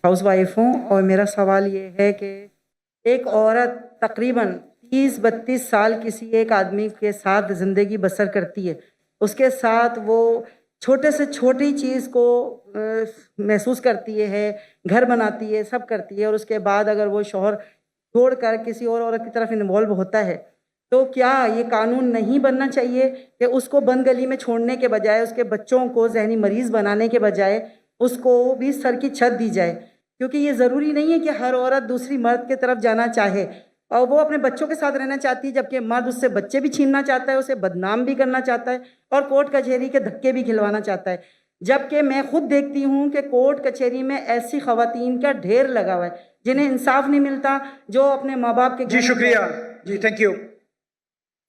House wife हूँ और मेरा सवाल ये है कि एक औरत तकरीबन 30-32 साल किसी एक आदमी के साथ ज़िंदगी बसर करती है, उसके साथ वो छोटे से छोटी चीज़ को महसूस करती है, घर बनाती है, सब करती है, और उसके बाद अगर वो शौहर छोड़कर किसी और औरत की तरफ इन्वॉल्व होता है, तो क्या ये कानून नहीं बनना चाहिए कि उसको बंद गली में छोड़ने के बजाय, उसके बच्चों को जहनी मरीज़ बनाने के बजाय उसको भी सर की छत दी जाए? क्योंकि ये ज़रूरी नहीं है कि हर औरत दूसरी मर्द की तरफ जाना चाहे, और वो अपने बच्चों के साथ रहना चाहती है, जबकि मर्द उससे बच्चे भी छीनना चाहता है, उसे बदनाम भी करना चाहता है और कोर्ट कचहरी के धक्के भी खिलवाना चाहता है। जबकि मैं खुद देखती हूँ कि कोर्ट कचहरी में ऐसी खवातीन का ढेर लगा हुआ है जिन्हें इंसाफ नहीं मिलता, जो अपने माँ बाप के जी शुक्रिया जी, थैंक यू।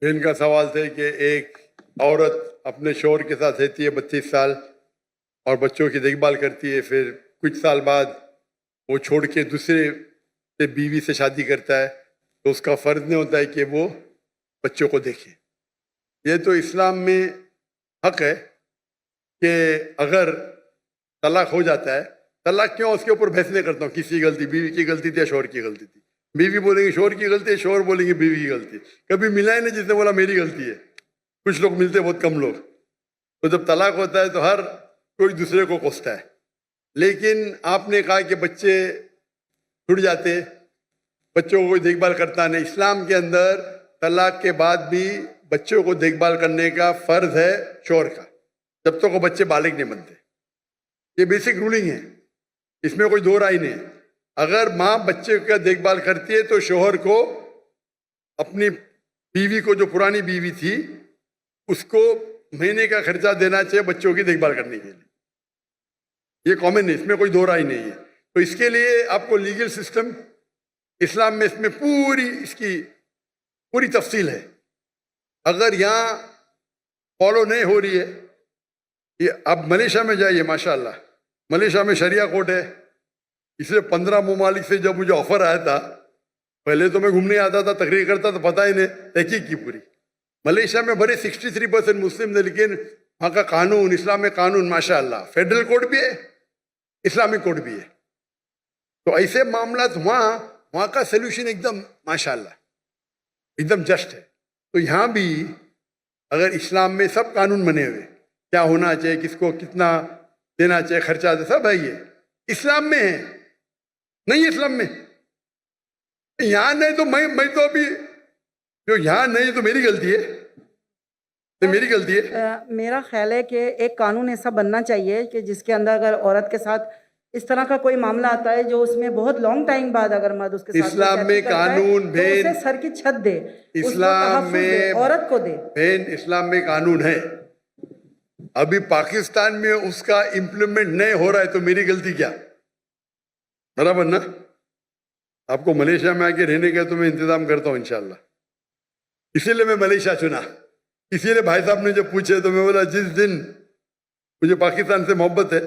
इनका सवाल थे कि एक औरत अपने शौहर के साथ रहती है 32 साल और बच्चों की देखभाल करती है, फिर कुछ साल बाद वो छोड़ के दूसरे से बीवी से शादी करता है, तो उसका फ़र्ज नहीं होता है कि वो बच्चों को देखे। ये तो इस्लाम में हक है कि अगर तलाक हो जाता है, तलाक क्यों, उसके ऊपर बहस नहीं करता हूँ किसी की गलती, बीवी की गलती थी या शौहर की गलती थी। बीवी बोलेंगे शौहर की गलती है, शौहर बोलेंगे बीवी की गलती है। कभी मिला ही नहीं जिसने बोला मेरी गलती है। कुछ लोग मिलते, बहुत कम लोग। तो जब तलाक होता है तो हर कोई दूसरे को कोसता है। लेकिन आपने कहा कि बच्चे छूट जाते, बच्चों को कोई देखभाल करता नहीं। इस्लाम के अंदर तलाक के बाद भी बच्चों को देखभाल करने का फ़र्ज है शौहर का, जब तक वो बच्चे बालिग नहीं बनते। ये बेसिक रूलिंग है, इसमें कोई दो राय नहीं है। अगर माँ बच्चे का देखभाल करती है तो शौहर को अपनी बीवी को, जो पुरानी बीवी थी, उसको महीने का खर्चा देना चाहिए बच्चों की देखभाल करने के लिए। ये कॉमन है, इसमें कोई दो राय नहीं है। तो इसके लिए आपको लीगल सिस्टम इस्लाम में, इसमें पूरी इसकी पूरी तफसील है। अगर यहाँ फॉलो नहीं हो रही है, ये अब मलेशिया में जाइए, माशाल्लाह मलेशिया में शरिया कोर्ट है। इसलिए 15 ममालिक से जब मुझे ऑफर आया था, पहले तो मैं घूमने आता था, तकरीर करता, तो पता ही नहीं, तहकीक की पूरी। मलेशिया में बड़े 63% मुस्लिम थे, लेकिन वहाँ का कानून, इस्लामिक कानून माशाल्लाह, फेडरल कोर्ट भी है, इस्लामिक कोर्ट भी है। तो ऐसे मामला वहाँ का सोल्यूशन एकदम माशाल्लाह एकदम जस्ट है। तो यहाँ भी अगर इस्लाम में सब कानून बने हुए, क्या होना चाहिए, किसको कितना देना चाहिए, खर्चा सब है, ये इस्लाम में है। नहीं इस्लाम में यहाँ नहीं, तो मैं तो अभी जो यहाँ नहीं तो मेरी गलती है, तो मेरी गलती है। मेरा ख्याल है कि एक कानून ऐसा बनना चाहिए कि जिसके अंदर अगर औरत के साथ इस तरह का कोई मामला आता है जो उसमें बहुत लॉन्ग टाइम बाद अगर मर्द उसके साथ इस्लाम में कानून तो उसे सर की छत दे, इस्लाम में औरत को दे। बहन, इस्लाम में कानून है। अभी पाकिस्तान में उसका इम्प्लीमेंट नहीं हो रहा है, तो मेरी गलती क्या? बराबर ना? आपको मलेशिया में आके रहने का तो मैं इंतजाम करता हूँ इंशाल्लाह। इसीलिए मैं मलेशिया चुना। इसीलिए भाई साहब ने जब पूछे तो मैं बोला जिस दिन मुझे पाकिस्तान से मोहब्बत है,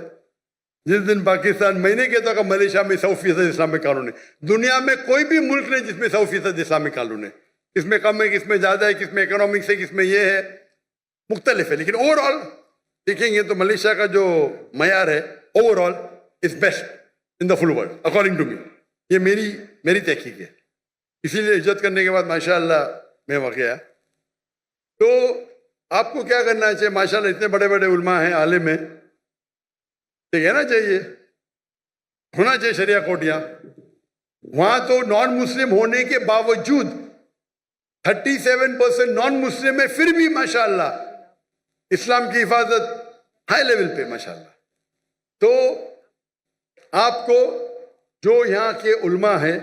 जिस दिन पाकिस्तान, मैंने कहता कि मलेशिया में 100% इस्लामिक कानून है। दुनिया में कोई भी मुल्क नहीं जिसमें 100% इस्लामिक कानून है। किसमें कम है, किसमें ज्यादा है, किसमें इकोनॉमिक्स है, किसमें ये है, मुख्तलिफ है। लेकिन ओवरऑल देखेंगे तो मलेशिया का जो मयार है overall is best in the full world according to me. ये मेरी तहकीक है। इसीलिए इज्जत करने के बाद माशाअल्लाह मैं वहाँ गया। तो आपको क्या करना चाहिए? माशाअल्लाह इतने बड़े बड़े उलमा हैं, आलिम हैं, तो कहना चाहिए, होना चाहिए शरिया कोर्ट यहाँ। वहाँ तो नॉन मुस्लिम होने के बावजूद 37% नॉन मुस्लिम है, फिर भी माशाअल्लाह इस्लाम की हिफाजत हाई लेवल पे माशाअल्लाह। तो आपको जो यहाँ के उलमा है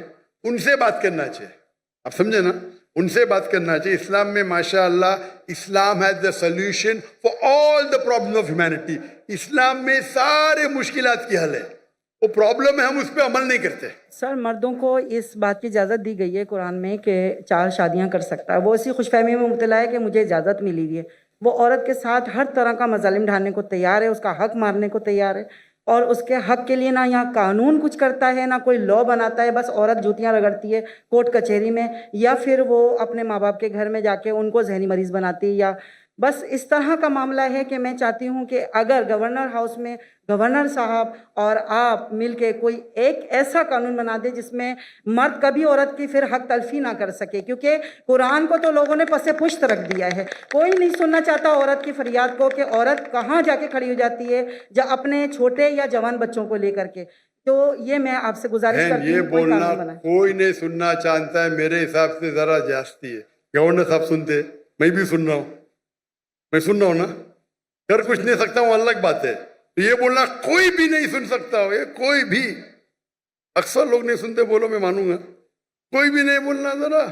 उनसे बात करना चाहिए, आप समझे ना, उनसे बात करना चाहिए। इस्लाम में माशाअल्लाह, Islam has the solution for all the problem of humanity. इस्लाम में सारे मुश्किलात की हल है। वो प्रॉब्लम है, हम उस पर अमल नहीं करते। सर, मर्दों को इस बात की इजाज़त दी गई है कुरान में कि 4 शादियां कर सकता है। वो इसी खुशफहमी में मुब्तला है कि मुझे इजाज़त मिली हुई है। वो औरत के साथ हर तरह का मजालिम ढालने को तैयार है, उसका हक मारने को तैयार है, और उसके हक के लिए ना यहाँ कानून कुछ करता है, ना कोई लॉ बनाता है। बस औरत जूतियाँ रगड़ती है कोर्ट कचहरी में, या फिर वो अपने माँ बाप के घर में जाके उनको जहनी मरीज़ बनाती है, या بس اس طرح کا معاملہ ہے کہ میں چاہتی ہوں کہ اگر گورنر ہاؤس میں گورنر صاحب اور آپ مل کے کوئی ایک ایسا قانون بنا دے جس میں مرد کبھی عورت کی پھر حق تلفی نہ کر سکے، کیونکہ قرآن کو تو لوگوں نے پس پشت رکھ دیا ہے، کوئی نہیں سننا چاہتا عورت کی فریاد کو کہ عورت کہاں جا کے کھڑی ہو جاتی ہے جب اپنے چھوٹے یا جوان بچوں کو لے کر کے۔ تو یہ میں آپ سے گزارش کرتی یہ ہوں کوئی بولنا قانون بنائے۔ کوئی نہیں سننا چاہتا ہے، میرے حساب سے ذرا جاستی ہے۔ گورنر صاحب سنتے، میں بھی سن رہا ہوں، میں سن رہا ہوں نا، کر کچھ نہیں سکتا ہوں الگ بات ہے، تو یہ بولنا کوئی بھی نہیں سن سکتا ہو، یہ کوئی بھی، اکثر لوگ نہیں سنتے، بولو میں مانوں گا، کوئی بھی نہیں بولنا ذرا،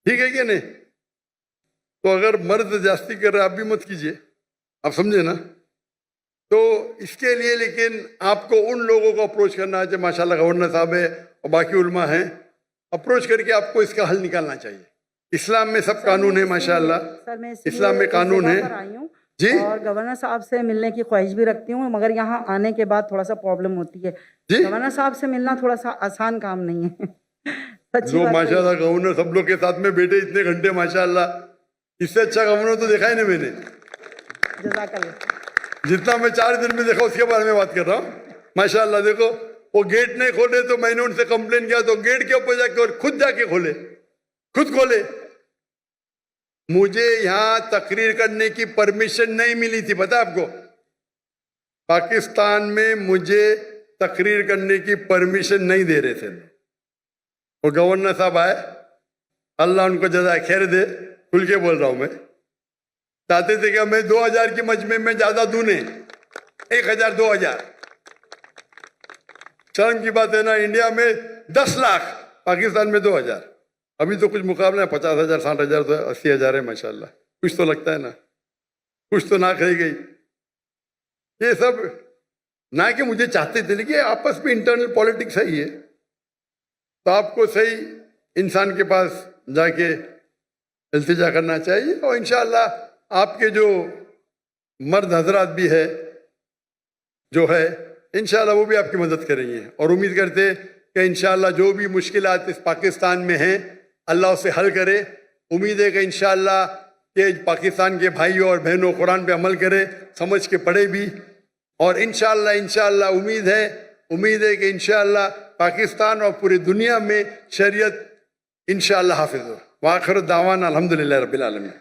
ٹھیک ہے کہ نہیں؟ تو اگر مرد جاستی کر رہے آپ بھی مت کیجئے، آپ سمجھے نا؟ تو اس کے لیے لیکن آپ کو ان لوگوں کو اپروچ کرنا ہے، ماشاءاللہ گورنر صاحب ہے اور باقی علماء ہیں، اپروچ کر کے آپ کو اس کا حل نکالنا چاہیے۔ اسلام میں سب قانون ہے ماشاءاللہ، سر میں اسلام میں قانون ہے جی، اور گورنر صاحب سے ملنے کی خواہش بھی رکھتی ہوں، مگر یہاں آنے کے بعد تھوڑا سا پرابلم ہوتی ہے، جی گورنر صاحب سے ملنا تھوڑا سا آسان کام نہیں ہے، سچی جو بات ہے۔ ماشاءاللہ گورنر سب لوگ کے ساتھ میں بیٹھے اتنے گھنٹے، ماشاءاللہ اس سے اچھا گورنر تو دیکھا ہی نہیں میں نے، جزاک اللہ۔ جتنا میں 4 دن میں دیکھا اس کے بارے میں بات کر رہا ہوں۔ ماشاءاللہ دیکھو وہ گیٹ نہیں کھولے تو میں نے ان سے کمپلین کیا تو گیٹ کے اوپر جا کے خود جا کے کھولے، خود کھولے۔ مجھے یہاں تقریر کرنے کی پرمیشن نہیں ملی تھی، پتہ آپ کو؟ پاکستان میں مجھے تقریر کرنے کی پرمیشن نہیں دے رہے تھے، وہ گورنر صاحب آئے، اللہ ان کو جزائے خیر دے، کھل کے بول رہا ہوں میں، چاہتے تھے کہ میں 2000 کی مجمع میں زیادہ دوں نہیں، 1000 2000، شرم کی بات ہے نا، انڈیا میں 10 لاکھ، پاکستان میں 2000، ابھی تو کچھ مقابلہ ہے، 50,000 60,000 تو 80,000 ہے ماشاءاللہ، کچھ تو لگتا ہے نا، کچھ تو ناک رہ گئی۔ یہ سب نہ کہ مجھے چاہتے تھے، لیکن آپس میں انٹرنل پالیٹکس ہے یہ، تو آپ کو صحیح انسان کے پاس جا کے التجا کرنا چاہیے، اور انشاءاللہ آپ کے جو مرد حضرات بھی ہے جو ہے انشاءاللہ وہ بھی آپ کی مدد کریں گے، اور امید کرتے کہ انشاءاللہ جو بھی مشکلات اس پاکستان میں ہیں اللہ اسے حل کرے۔ امید ہے کہ انشاءاللہ کہ پاکستان کے بھائیوں اور بہنوں قرآن پہ عمل کرے، سمجھ کے پڑھے بھی، اور انشاءاللہ امید ہے کہ انشاءاللہ پاکستان اور پوری دنیا میں شریعت انشاءاللہ حافظ ہو۔ وآخر دعوانا الحمدللہ رب العالمین۔